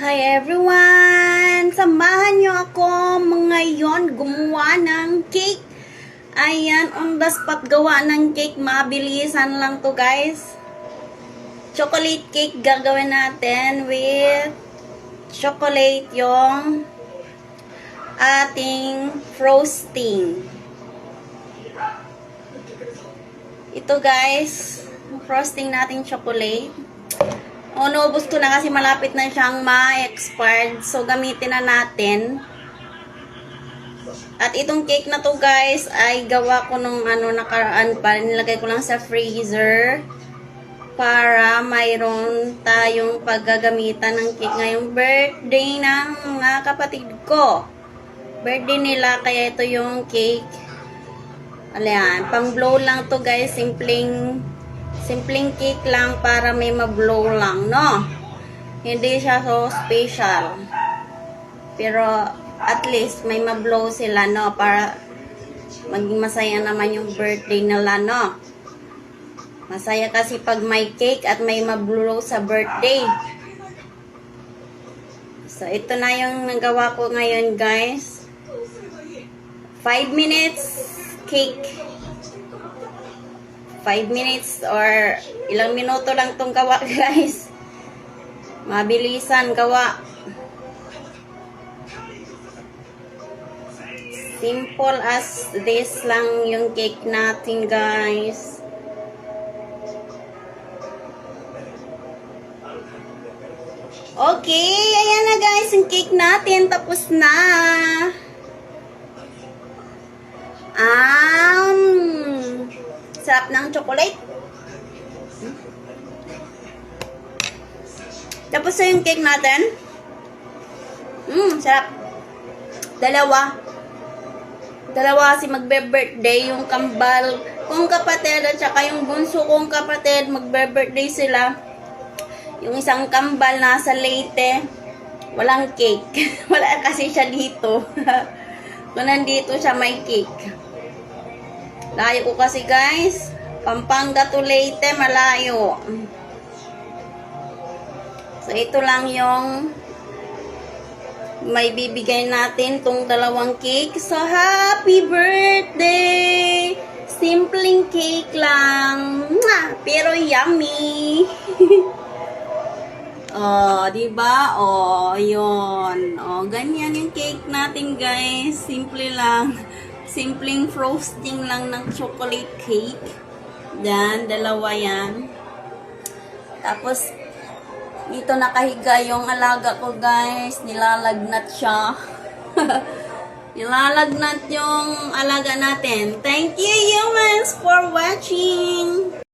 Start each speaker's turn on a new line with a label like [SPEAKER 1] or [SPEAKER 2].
[SPEAKER 1] Hi everyone! Samahan nyo ako ngayon gumawa ng cake. Ayan, on the spot gawa ng cake. Mabilisan lang to guys. Chocolate cake gagawin natin with chocolate yung ating frosting. Ito guys, frosting nating chocolate. Naubos ko na kasi malapit na siyang ma-expired. So, gamitin na natin. At itong cake na to guys, ay gawa ko nung nakaraan pa. Nilagay ko lang sa freezer. Para mayroon tayong paggagamitan ng cake ngayong birthday ng mga kapatid ko. Birthday nila, kaya ito yung cake. Ayan, pang blow lang to guys. Simpleng cake lang para may ma-blow lang, no? Hindi siya so special. Pero at least may ma-blow sila, no? Para maging masaya naman yung birthday nila, no? Masaya kasi pag may cake at may ma-blow sa birthday. So, ito na yung nagawa ko ngayon, guys. 5 minutes cake. 5 minutes or ilang minuto lang tong gawa guys. Mabilisan gawa. Simple as this lang yung cake natin guys. Okay, ayan na guys yung cake natin. Tapos na. Sarap ng chocolate. Tapos na yung cake natin. Sarap. Dalawa kasi magbe-birthday yung kambal kong kapatid at saka yung bunso kong kapatid. Magbe-birthday sila. Yung isang kambal nasa Leyte. Walang cake. Wala kasi siya dito. Kung nandito siya may cake. Layo ko kasi guys. Pampanga to Leyte, malayo. So, ito lang yung may bibigay natin tong dalawang cake. So, happy birthday! Simpleng cake lang. Pero yummy! Diba? Yun. Ganyan yung cake natin guys. Simple lang. Simpleng frosting lang ng chocolate cake. Yan, dalawa yan. Tapos, dito nakahiga yung alaga ko guys. Nilalagnat siya. Nilalagnat yung alaga natin. Thank you humans for watching!